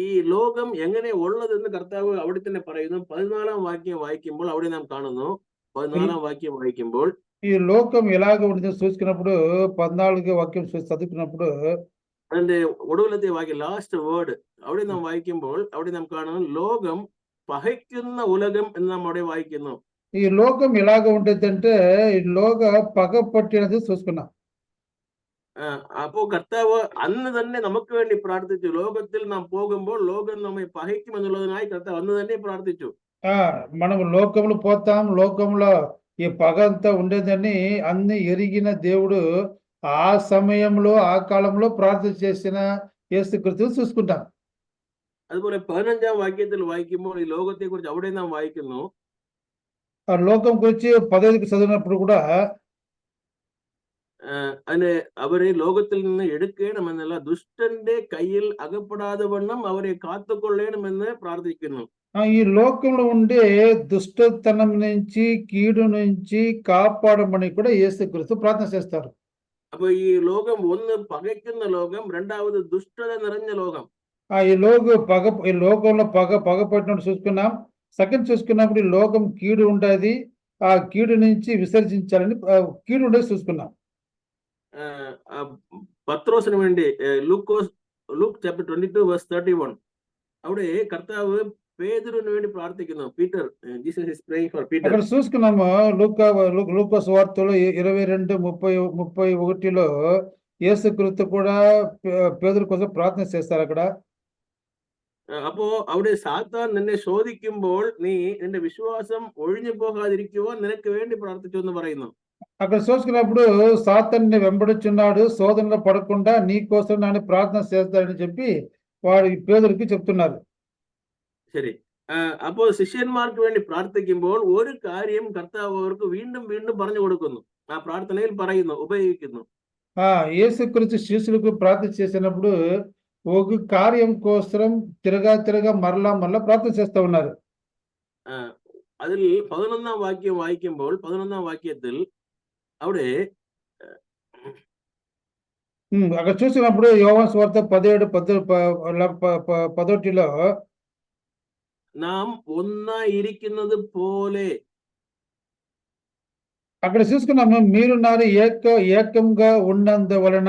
Speaker 1: ഈ ലോകം എങ്ങനെ ഉള്ളതെന്ന് കർത്താവ് അവിടെ തന്നെ പറയുന്നു. 14-ാം വാക്യം വായിക്കുമ്പോൾ അവിടെ നാം കാണുന്നു. 14-ാം വാക്യം వాయిക്കുമ്പോൾ
Speaker 2: ఈ లోకం ఎలాగ ఉంటుందో చూసుకున్నప్పుడు 14 వాక్యం చదువుకున్నప్పుడు
Speaker 1: അതിന്റെ ഒടുവിലത്തെ വാക്യം ലാസ്റ്റ് വേർഡ് അവിടെ നാം വായിക്കുമ്പോൾ അവിടെ നാം കാണുന്നു ലോകം പകയ്ക്കുന്ന ഉലകം എന്ന് നാം അവിടെ വായിക്കുന്നു.
Speaker 2: ఈ లోకం ఎలాగ ఉంటుందంటే ఈ లోక పగ పట్టినది చూసుకున్నాం.
Speaker 1: അപ്പോ കർത്താവ് അന്ന് തന്നെ നമുക്ക് വേണ്ടി പ്രാർത്ഥിച്ചു. ലോകത്തിൽ നാം പോകുമ്പോൾ ലോകം നമ്മെ പകയ്ക്കുമെന്നുള്ളതിനായി കർത്താവ് അന്ന് തന്നെ പ്രാർത്ഥിച്ചു.
Speaker 2: మనం లోకంలో పోతాం, లోకంలో ఈ పగ అంతా ఉండేదని అన్ని ఎరిగిన దేవుడు ఆ సమయంలో ఆ కాలంలో ప్రార్థన చేసిన యేసుక్రీస్తును చూసుకుంటాం.
Speaker 1: അതുപോലെ 15ാം വാക്യത്തിൽ വായിക്കുമ്പോൾ ഈ ലോകത്തെ കുറിച്ച് അവിടെ നാം വായിക്കുന്നു.
Speaker 2: ఆ లోకం గురించి 15కి చదివినప్పుడు కూడా
Speaker 1: അതിന് അവരെ ലോകത്തിൽ നിന്ന് എടുക്കണമെന്നല്ല, ദുഷ്ടന്റെ കയ്യിൽ അകപ്പെടാതെ വണ്ണം അവരെ കാത്തുകൊള്ളണമെന്ന് പ്രാർത്ഥിക്കുന്നു.
Speaker 2: ఈ లోకంలో ఉండే దుష్టతనం నుంచి కీడు నుంచి కాపాడమని కూడా యేసుక్రీస్తు ప్రార్థన చేస్తారు.
Speaker 1: അപ്പൊ ഈ ലോകം ഒന്ന് പകയ്ക്കുന്ന ലോകം, രണ്ടാമത് ദുഷ്ടത നിറഞ്ഞ ലോകം.
Speaker 2: ఈ లోకంలో పగ పట్టినప్పుడు చూసుకున్నాం. సెకండ్ చూసుకున్నప్పుడు ఈ లోకం కీడు ఉండేది, ఆ కీడు నుంచి విసర్జించాలని కీడు ఉండేది చూసుకున్నాం.
Speaker 1: പത്രോസിന് വേണ്ടി ലൂക്ക് ചാപ്റ്റർ 22:31 അവിടെ കർത്താവ് పేతురుని వేണ്ടി ప్రార్థిస్తున్నాం. Peter, Jesus is praying for Peter.
Speaker 2: అక్కడ చూసుకున్నాము లూకా సువార్తలో 22:30-31లో యేసుక్రీస్తు కూడా పేతురు కోసం ప్రార్థన చేస్తారు అక్కడ.
Speaker 1: അപ്പോ അവിടെ സാത്താൻ നിന്നെ ശോധിക്കുമ്പോൾ നീ നിന്റെ വിശ്വാസം ഒഴിഞ്ഞു പോകാതിരിക്കുവാൻ നിനക്ക് വേണ്ടി പ്രാർത്ഥിച്ചു എന്ന് പറയുന്നു.
Speaker 2: అక్కడ చూసుకున్నప్పుడు సాతాన్ని వెంబడించున్నాడు, శోధనలో పడకుండా నీ కోసం నన్ను ప్రార్థన చేస్తాడని చెప్పి వాడు పేతురుకి చెప్తున్నారు.
Speaker 1: ശരി. അപ്പോ ശിഷ്യന്മാർക്ക് വേണ്ടി പ്രാർത്ഥിക്കുമ്പോൾ ഒരു കാര്യം കർത്താവ് അവർക്ക് വീണ്ടും വീണ്ടും പറഞ്ഞു കൊടുക്കുന്നു, ആ പ്രാർത്ഥനയിൽ പറയുന്നു, ഉപയോഗിക്കുന്നു.
Speaker 2: యేసుక్రీస్తు శిష్యులకు ప్రార్థన చేసినప్పుడు ఒక కార్యం కోసం తిరగా మరలా ప్రార్థన చేస్తూ ఉన్నారు.
Speaker 1: അതിൽ 11ാം വാക്യം വായിക്കുമ്പോൾ 11ാം വാക്യത്തിൽ അവിടെ
Speaker 2: అక్కడ చూసినప్పుడు యోహాను సువార్త 17:11లో
Speaker 1: നാം ഒന്നായിരിക്കുന്നത് പോലെ,
Speaker 2: అక్కడ చూసుకున్నాము, మీరు నారు ఏకంగా ఉన్నందువలన.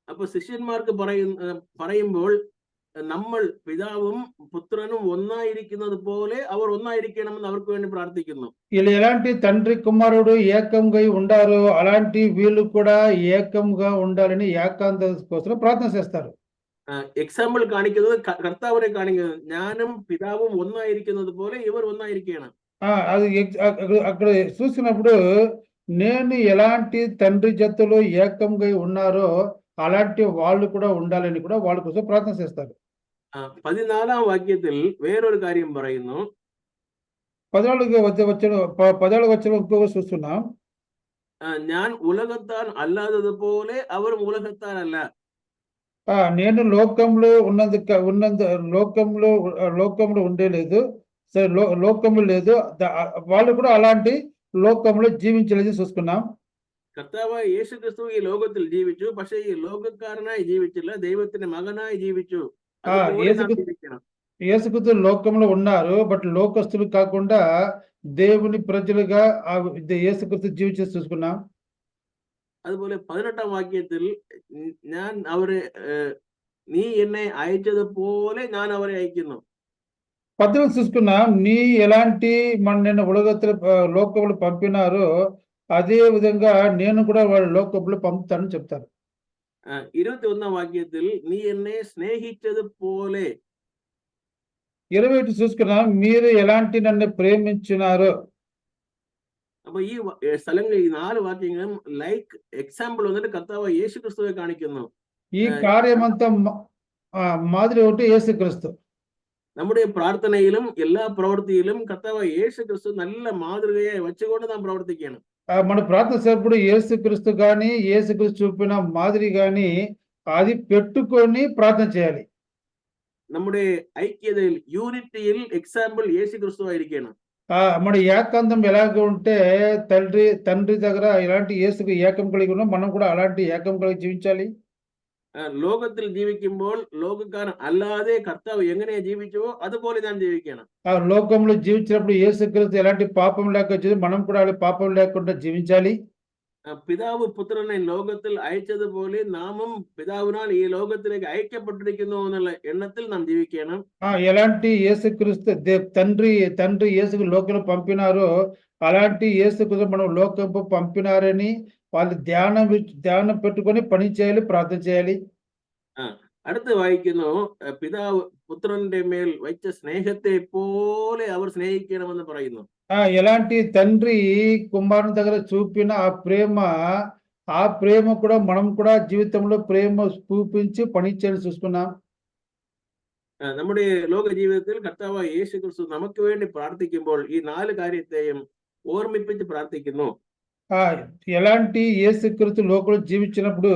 Speaker 1: അപ്പൊ ശിഷ്യന്മാർക്ക് പറയുമ്പോൾ നമ്മൾ പിതാവും പുത്രനും ഒന്നായിരിക്കുന്നത് പോലെ അവർ ഒന്നായിരിക്കണമെന്ന് അവർക്ക് വേണ്ടി ప్రార్థిക്കുന്നു.
Speaker 2: వీళ్ళు ఎలాంటి తండ్రి కుమారుడు ఏకంగా ఉండారో అలాంటి వీళ్ళు కూడా ఏకంగా ఉండాలని ఏకాంత కోసం ప్రార్థన చేస్తారు.
Speaker 1: എക്സാമ്പിൾ കാണിക്കുന്നത് കർത്താവിനെ കാണിക്കുന്നത്, ഞാനും പിതാവും ഒന്നായിരിക്കുന്നത് പോലെ ഇവർ ഒന്നായിരിക്കണം.
Speaker 2: అది అక్కడ చూసినప్పుడు నేను ఎలాంటి తండ్రి జతలో ఏకంగా ఉన్నారో అలాంటి వాళ్ళు కూడా ఉండాలని కూడా వాళ్ళ కోసం ప్రార్థన చేస్తారు.
Speaker 1: 14ാം വാക്യത്തിൽ വേറൊരു കാര്യം പറയുന്നു.
Speaker 2: 14వ వచనం ఇంకొక చూస్తున్నాం.
Speaker 1: ഞാൻ ഉലകത്താൻ അല്ലാത്തതുപോലെ അവരും ഉലകത്താൻ അല്ല.
Speaker 2: నేను లోకంలో లోకంలో ఉండలేదు, లోకంలో లేదు, వాళ్ళు కూడా అలాంటి లోకంలో జీవించలేదు చూసుకున్నాం.
Speaker 1: കർത്താവ് യേശുക്രിസ്തു ഈ ലോകത്തിൽ ജീവിച്ചു, പക്ഷേ ഈ ലോകക്കാരനായി ജീവിച്ചില്ല, ദൈവത്തിന്റെ മകനായി ജീവിച്ചു.
Speaker 2: యేసుక్రీస్తు లోకంలో ఉన్నారు, బట్ లోకస్తులు కాకుండా దేవుని ప్రజలుగా యేసుక్రీస్తు జీవించి చూసుకున్నాం.
Speaker 1: അതുപോലെ 18ാം വാക്യത്തിൽ ഞാൻ അവരെ, നീ എന്നെ അയച്ചതുപോലെ ഞാൻ അവരെ അയക്കുന്നു.
Speaker 2: 18 చూసుకున్నాం, నీ ఎలాంటి నిన్ను లోకంలో పంపినారో అదే విధంగా నేను కూడా వాళ్ళ లోకంలో పంపుతానని చెప్తారు.
Speaker 1: 21ാം വാക്യത്തിൽ നീ എന്നെ സ്നേഹിച്ചതുപോലെ.
Speaker 2: 21 చూసుకున్నాం, మీరు ఎలాంటి నన్ను ప్రేమించినారో.
Speaker 1: അപ്പൊ ഈ സ്ഥലങ്ങൾ, ഈ 4 വാക്യങ്ങളും ലൈക്ക് എക്സാമ്പിൾ വന്നിട്ട് കർത്താവ് യേശുക്രിസ്തുവെ കാണിക്കുന്നു.
Speaker 2: ഈ കാര്യమంతా മാതിരി ఒకటి యేసుక్రీస్తు.
Speaker 1: നമ്മുടെ പ്രാർത്ഥനയിലും എല്ലാ പ്രവൃത്തിയിലും കർത്താവ് യേശുക്രിസ്തു നല്ല മാതൃകയെ വെച്ചുകൊണ്ട് നാം പ്രവർത്തിക്കണം.
Speaker 2: మన ప్రార్థన చేసేప్పుడు యేసుక్రీస్తు గాని యేసుక్రీస్తు చూపిన మాదిరి గాని అది పెట్టుకొని ప్రార్థన చేయాలి.
Speaker 1: നമ്മുടെ ഐക്യതയിൽ, യൂണിറ്റിയിൽ എക്സാമ്പിൾ യേശുക്രിസ്തു ആയിരിക്കണം.
Speaker 2: మన ఏకాంతం ఎలాగ ఉంటే తండ్రి దగ్గర ఇలాంటి యేసుకు ఏకం కలిగి ఉన్నాం, మనం కూడా అలాంటి ఏకం కలిగి జీవించాలి.
Speaker 1: ലോകത്തിൽ ജീവിക്കുമ്പോൾ ലോകക്കാരൻ അല്ലാതെ കർത്താവ് എങ്ങനെയാ ജീവിച്ചുവോ അതുപോലെ ഞാൻ ജീവിക്കണം.
Speaker 2: లోకంలో జీవించినప్పుడు యేసుక్రీస్తు ఎలాంటి పాపం లేక మనం కూడా పాపం లేకుండా జీవించాలి.
Speaker 1: പിതാവ് പുത്രനെ ലോകത്തിൽ അയച്ചതുപോലെ നാമും പിതാവിനാൽ ഈ ലോകത്തിലേക്ക് അയക്കപ്പെട്ടിരിക്കുന്നു എന്നുള്ള എണ്ണത്തിൽ നാം ജീവിക്കണം.
Speaker 2: ఎలాంటి యేసుక్రీస్తు తండ్రి తండ్రి యేసుకు లోకంలో పంపినారో అలాంటి యేసుక్రీస్తు మనం లోకంపు పంపినారని వాళ్ళు ధ్యానం పెట్టుకొని పని చేయాలి, ప్రార్థన చేయాలి.
Speaker 1: അടുത്ത് വായിക്കുന്നു, പിതാവ് പുത്രന്റെ മേൽ വെച്ച സ്നേഹത്തെ പോലെ അവർ സ്നേഹിക്കണമെന്ന് പറയുന്നു.
Speaker 2: ఎలాంటి తండ్రి కుమారుని దగ్గర చూపిన ఆ ప్రేమ కూడా మనం కూడా జీవితంలో ప్రేమ చూపించి పని చేయాలి చూసుకున్నాం.
Speaker 1: നമ്മുടെ ലോക ജീവിതത്തിൽ കർത്താവായ യേശു ക്രിസ്തു നമുക്ക് വേണ്ടി പ്രാർത്ഥിക്കുമ്പോൾ ഈ 4 കാര്യത്തെയും ഓർമ്മിപ്പിച്ച് പ്രാർത്ഥിക്കുന്നു.
Speaker 2: ఎలాంటి యేసుక్రీస్తు లోకంలో జీవించినప్పుడు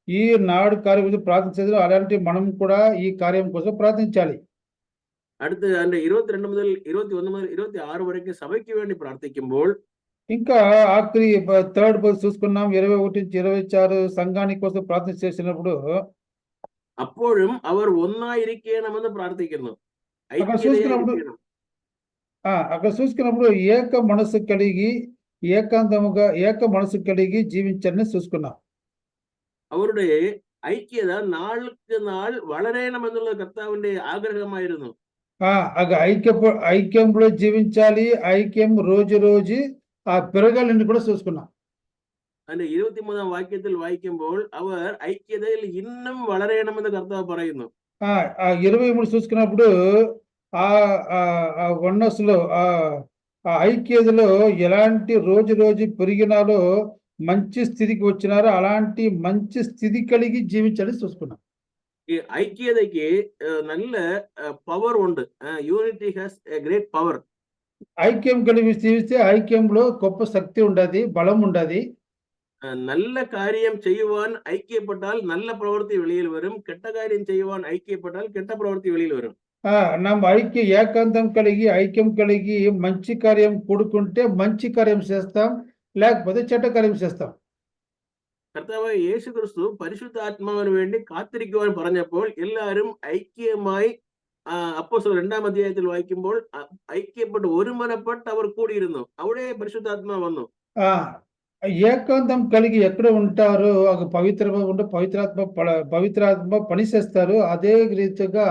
Speaker 2: ఈ 4 కార్యం గురించి ప్రార్థించారు, అలాంటి మనం కూడా ఈ కార్యం కోసం ప్రార్థించాలి.
Speaker 1: അടുത്ത് അതിന്റെ 22 മുതൽ 21 മുതൽ 26 വരയ്ക്ക് സഭയ്ക്ക് വേണ്ടി പ്രാർത്ഥിക്കുമ്പോൾ
Speaker 2: ఇంకా ఆఖరి థర్డ్ బస్ చూసుకున్నాం, 21-26 సంఘానికి కోసం ప్రార్థన చేసినప్పుడు
Speaker 1: അപ്പോഴും അവർ ഒന്നായിരിക്കണമെന്ന് പ്രാർത്ഥിക്കുന്നു.
Speaker 2: అక్కడ చూసుకున్నప్పుడు ఏక మనసు కలిగి ఏక మనసు కలిగి జీవించాలని చూసుకున్నాం.
Speaker 1: അവരുടെ ഐക്യത നാൾക്ക് നാൾ വളരണമെന്നുള്ള കർത്താവിന്റെ ആഗ്രഹമായിരുന്നു.
Speaker 2: ఐక్యంలో జీవించాలి, ఐక్యం రోజు రోజు పెరగాలని కూడా చూసుకున్నాం.
Speaker 1: അതിന്റെ 23-ാം വാക്യത്തിൽ വായിക്കുമ്പോൾ അവർ ഐക്യതയിൽ ഇന്നും വളരണമെന്ന് കർത്താവ് പറയുന്നു.
Speaker 2: 23 చూసుకున్నప్పుడు వన్నెస్ లో ఐక్యతలో ఎలాంటి రోజు రోజు పెరిగినాలో మంచి స్థితికి వచ్చినారో అలాంటి మంచి స్థితి కలిగి జీవించాలని చూసుకున్నాం.
Speaker 1: ഈ ഐക്യതയ്ക്ക് നല്ല പവർ ഉണ്ട്. Unity has A great power.
Speaker 2: ఐక్యం కలిగి జీవిస్తే ఐక్యంలో గొప్ప శక్తి ఉండదు, బలం ఉండదు.
Speaker 1: നല്ല കാര്യം ചെയ്യുവാൻ ഐക്യപ്പെട്ടാൽ നല്ല പ്രവൃത്തി വെളിയിൽ വരും, കെട്ട കാര്യം ചെയ്യുവാൻ ഐക്യപ്പെട്ടാൽ കെട്ട പ്രവൃത്തി വെളിയിൽ വരും.
Speaker 2: ನಮ್ಮ ఏకాంతం కలిగి ఐక్యం కలిగి మంచి కార్యం కూడుకుంటే మంచి కార్యం చేస్తాం, లేకపోతే చెడ్డ కార్యం చేస్తాం.
Speaker 1: കർത്താവായ യേശു ക്രിസ്തു പരിശുദ്ധാത്മാവിന് വേണ്ടി കാത്തിരിക്കുവാൻ പറഞ്ഞപ്പോൾ എല്ലാവരും ഐക്യമായി അപ്പോസ്തലർ 2-ാം അധ്യായത്തിൽ വായിക്കുമ്പോൾ ഐക്യപ്പെട്ട് ഒരുമനപ്പെട്ട് അവർ കൂടിയിരുന്നു. അവിടെ പരിശുദ്ധാത്മാവ് വന്നു.
Speaker 2: ఏకాంతం కలిగి ఎక్కడ ఉంటారో పవిత్రాత్మ పని చేస్తారు. అదే రీతిగా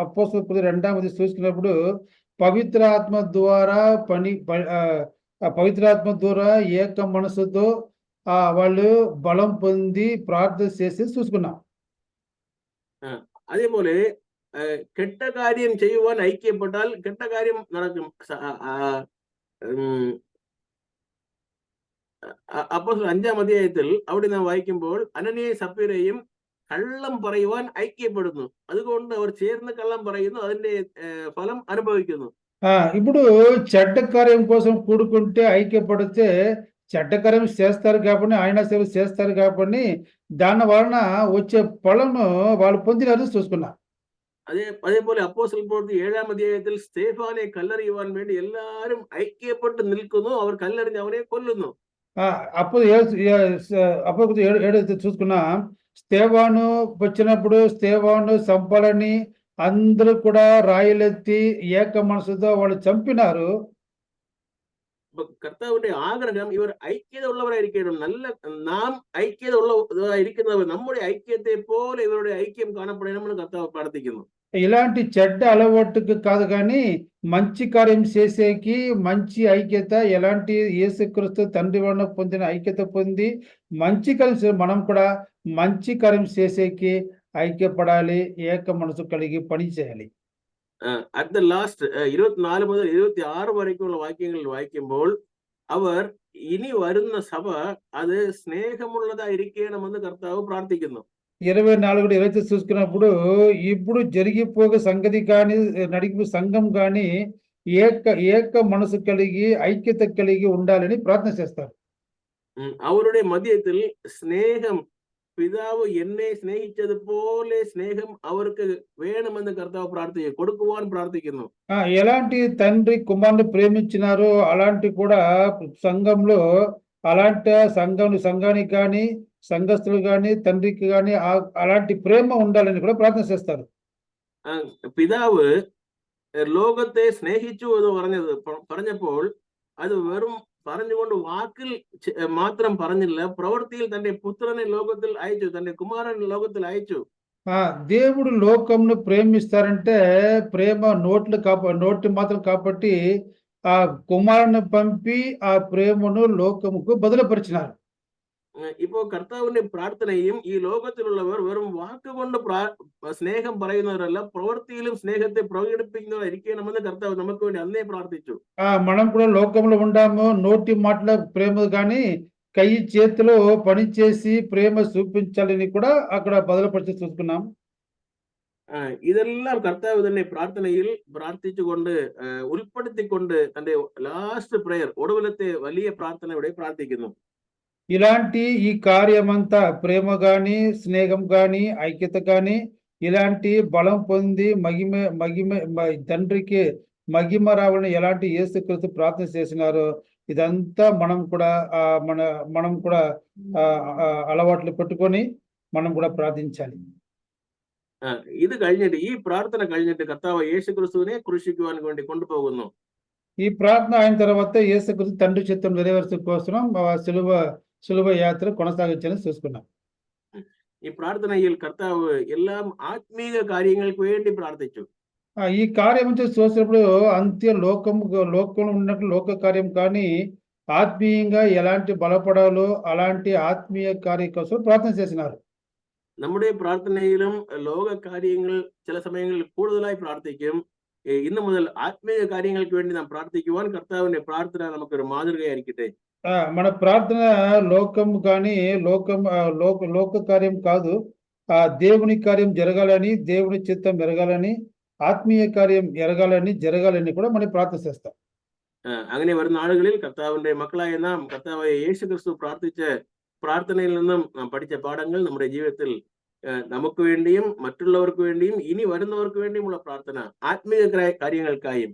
Speaker 2: అపోస్తలుల 2వ అధ్యాయం చూసుకున్నప్పుడు పవిత్రాత్మ ద్వారా ఏక మనసుతో వాళ్ళు బలం పొంది ప్రార్థన చేసి చూసుకున్నాం.
Speaker 1: അതേപോലെ കെട്ട കാര്യം ചെയ്യുവാൻ ഐക്യപ്പെട്ടാൽ കെട്ട കാര്യം നടക്കും. അപ്പോസ്തലർ 5-ാം അധ്യായത്തിൽ അവിടെ നാം വായിക്കുമ്പോൾ അനനീയയും സപ്പീരയും കള്ളം പറയുവാൻ ഐക്യപ്പെടുന്നു. അതുകൊണ്ട് അവർ ചേർന്ന് കള്ളം പറയുന്നു, അതിന്റെ ഫലം അനുഭവിക്കുന്നു.
Speaker 2: ఇప్పుడు చెడ్డ కార్యం కోసం కూడుకుంటే ఐక్యపడితే చెడ్డ కార్యం చేస్తారు కాబట్టి, ఆయన సేవ చేస్తారు కాబట్టి దాని వలన వచ్చే ఫలము వాళ్ళు పొందినారు చూసుకున్నారు.
Speaker 1: അതേപോലെ അപ്പോസ്തലർ പ്രവൃത്തി 7-ാം അധ്യായത്തിൽ സ്തേഫാനെ കല്ലെറിയുവാൻ വേണ്ടി എല്ലാവരും ഐക്യപ്പെട്ട് നിൽക്കുന്നു. അവർ കല്ലെറിഞ്ഞ് അവനെ കൊല്ലുന്നു.
Speaker 2: అప్పుడు 7 చూసుకున్నాం, స్తేవాను వచ్చినప్పుడు స్తేవాను చంపాలని అందరూ కూడా రాయలెత్తి ఏక మనసుతో వాళ్ళు చంపినారు.
Speaker 1: കർത്താവിന്റെ ആഗ്രഹം ഇവർ ഐക്യത ഉള്ളവരായിരിക്കണം. നാം ഐക്യത ഉള്ളവരായിരിക്കുന്നവർ നമ്മുടെ ഐക്യത്തെ പോലെ ഇവരുടെ ഐക്യം കാണപ്പെടണമെന്ന് കർത്താവ് പ്രാർത്ഥിക്കുന്നു.
Speaker 2: ఇలాంటి చెడ్డ అలవాటుకు కాదు కానీ మంచి కార్యం చేసేకి మంచి ఐక్యత, ఎలాంటి యేసుక్రీస్తు తండ్రి వలన పొందిన ఐక్యత పొంది మంచి కార్యం మనం కూడా మంచి కార్యం చేసేకి ఐక్యపడాలి, ఏక మనసు కలిగి పని చేయాలి.
Speaker 1: അറ്റ് ദ ലാസ്റ്റ് 24 മുതൽ 26 വരയ്ക്കുള്ള വാക്യങ്ങളിൽ വായിക്കുമ്പോൾ അവർ ഇനി വരുന്ന സഭ അത് സ്നേഹമുള്ളതായിരിക്കണമെന്ന് കർത്താവ് പ്രാർത്ഥിക്കുന്നു.
Speaker 2: 24-25 చూసుకున్నప్పుడు ఇప్పుడు జరిగిపోగే సంగతి కానీ నడిపి సంఘం కానీ ఏక మనసు కలిగి ఐక్యత కలిగి ఉండాలని ప్రార్థన చేస్తారు.
Speaker 1: അവരുടെ മധ്യത്തിൽ സ്നേഹം, പിതാവ് എന്നെ സ്നേഹിച്ചതുപോലെ സ്നേഹം അവർക്ക് വേണമെന്ന് കർത്താവ് കൊടുക്കുവാൻ പ്രാർത്ഥിക്കുന്നു.
Speaker 2: ఎలాంటి తండ్రి కుమారుని ప్రేమించినారో అలాంటి కూడా సంఘంలో అలాంటి సంఘానికి కానీ సంఘస్థులు కానీ తండ్రికి కానీ అలాంటి ప్రేమ ఉండాలని కూడా ప్రార్థన చేస్తారు.
Speaker 1: പിതാവ് ലോകത്തെ സ്നേഹിച്ചു എന്ന് പറഞ്ഞപ്പോൾ അത് വെറും പറഞ്ഞുകൊണ്ട് വാക്കിൽ മാത്രം പറഞ്ഞില്ല, പ്രവൃത്തിയിൽ തന്റെ പുത്രനെ ലോകത്തിൽ അയച്ചു, തന്റെ കുമാരൻ ലോകത്തിൽ അയച്ചു.
Speaker 2: దేవుడు లోకంను ప్రేమిస్తారంటే ప్రేమ నోటి మాత్రం కాబట్టి ఆ కుమారుని పంపి ఆ ప్రేమను లోకముకు బదులుపరిచినారు.
Speaker 1: ഇപ്പോ കർത്താവിന്റെ പ്രാർത്ഥനയും ഈ ലോകത്തിലുള്ളവർ വെറും വാക്കുകൊണ്ട് സ്നേഹം പറയുന്നവരല്ല, പ്രവൃത്തിയിലും സ്നേഹത്തെ പ്രകടിപ്പിക്കുന്നവരായിരിക്കണമെന്ന് കർത്താവ് നമുക്ക് വേണ്ടി അന്നേ പ്രാർത്ഥിച്ചു.
Speaker 2: మనం కూడా లోకంలో ఉండాము, నోటి మాటల ప్రేమ గాని కై చేతిలో పని చేసి ప్రేమ చూపించాలని కూడా అక్కడ బదులుపరిచి చూసుకున్నాం.
Speaker 1: ഇതെല്ലാം കർത്താവ് തന്നെ പ്രാർത്ഥനയിൽ പ്രാർത്ഥിച്ചുകൊണ്ട് ഉൾപ്പെടുത്തിക്കൊണ്ട് തന്റെ ലാസ്റ്റ് പ്രയർ, ഒടുവിലത്തെ വലിയ പ്രാർത്ഥന ഇവിടെ പ്രാർത്ഥിക്കുന്നു.
Speaker 2: ఇలాంటి ఈ కార్యమంతా ప్రేమ గాని, స్నేహం గాని, ఐక్యత గాని ఇలాంటి బలం పొంది తండ్రికి మహిమ రావాలని ఎలాంటి యేసుక్రీస్తు ప్రార్థన చేసినారో ఇదంతా మనం కూడా అలవాట్లు పెట్టుకొని మనం కూడా ప్రార్థించాలి.
Speaker 1: ഇത് കഴിഞ്ഞിട്ട്, ഈ പ്രാർത്ഥന കഴിഞ്ഞിട്ട് കർത്താവ് യേശുക്രിസ്തുവിനെ ക്രൂശിക്കുവാൻ വേണ്ടി കൊണ്ടുപോകുന്നു.
Speaker 2: ఈ ప్రార్థన అయిన తర్వాత యేసుక్రీస్తు తండ్రి చిత్తం నెరవేర్చడం కోసం శిలువ యాత్ర కొనసాగించాలని చూసుకున్నాం.
Speaker 1: ഈ പ്രാർത്ഥനയിൽ കർത്താവ് എല്ലാം ആത്മീയ കാര്യങ്ങൾക്ക് വേണ്ടി പ്രാർത്ഥിച്ചു.
Speaker 2: ఈ కార్యం చూసినప్పుడు అంత్య లోకంలో ఉన్నట్టు లోక కార్యం కానీ ఆత్మీయంగా ఎలాంటి బలపడాలో అలాంటి ఆత్మీయ కార్యం కోసం ప్రార్థన చేసినారు.
Speaker 1: നമ്മുടെ പ്രാർത്ഥനയിലും ലോക കാര്യങ്ങൾ ചില സമയങ്ങളിൽ കൂടുതലായി പ്രാർത്ഥിക്കും. ഇന്ന് മുതൽ ആത്മീയ കാര്യങ്ങൾക്ക് വേണ്ടി നാം പ്രാർത്ഥിക്കുവാൻ കർത്താവിന്റെ പ്രാർത്ഥന നമുക്കൊരു മാതൃകയായിരിക്കട്ടെ.
Speaker 2: మన ప్రార్థన లోకం కానీ లోక కార్యం కాదు, దేవుని కార్యం జరగాలని, దేవుని చిత్తం ఎరగాలని, ആത്മീയ കാര്യം ജരകാలని కూడా మనం ప్రార్థన చేస్తాం.
Speaker 1: അങ്ങനെ വരുന്ന ആളുകളിൽ കർത്താവിന്റെ മക്കളായ നാം കർത്താവായ യേശുക്രിസ്തു പ്രാർത്ഥിച്ച പ്രാർത്ഥനയിൽ നിന്നും നാം പഠിച്ച പാഠങ്ങൾ നമ്മുടെ ജീവിതത്തിൽ നമുക്ക് വേണ്ടിയും മറ്റുള്ളവർക്ക് വേണ്ടിയും ഇനി വരുന്നവർക്ക് വേണ്ടിയുമുള്ള പ്രാർത്ഥന, ആത്മീയ കാര്യങ്ങൾക്കായും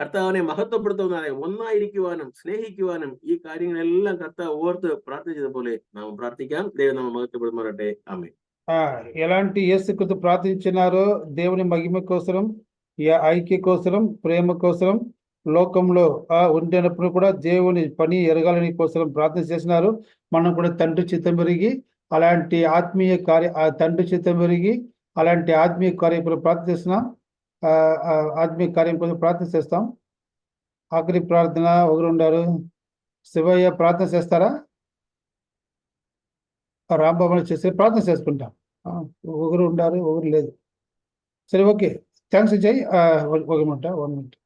Speaker 1: കർത്താവിനെ മഹത്വപ്പെടുത്തുന്നതായ ഒന്നായിരിക്കുവാനും സ്നേഹിക്കുവാനും ഈ കാര്യങ്ങളെല്ലാം കർത്താവ് ഓർത്ത് പ്രാർത്ഥിച്ചതുപോലെ നാം പ്രാർത്ഥിക്കാം. ദൈവം നമ്മെ മഹത്വപ്പെടുമാറട്ടെ. ആമേൻ.
Speaker 2: ఎలాంటి యేసుక్రీస్తు ప్రార్థించినారో దేవుని మహిమ కోసరం, ఐక్య కోసరం, ప్రేమ కోసరం, లోకంలో ఉండినప్పుడు కూడా దేవుని పని ఎరగాలని కోసం ప్రార్థన చేసినారు. మనం కూడా తండ్రి చిత్తం పెరిగి అలాంటి ఆత్మీయ తండ్రి చిత్తం పెరిగి అలాంటి ఆత్మీయ కార్యం కోసం ప్రార్థిస్తున్నాం. ఆత్మీయ కార్యం కోసం ప్రార్థన చేస్తాం. ఆఖరి ప్రార్థన ఒకరు ఉండారు. శివయ్య ప్రార్థన చేస్తారా? రాంబాబు చేస్తే ప్రార్థన చేసుకుంటాం. ఒకరు ఉండారు, ఒకరు లేదు. సరే, ఓకే, థ్యాంక్స్ విజయ్. 1 మినిట్.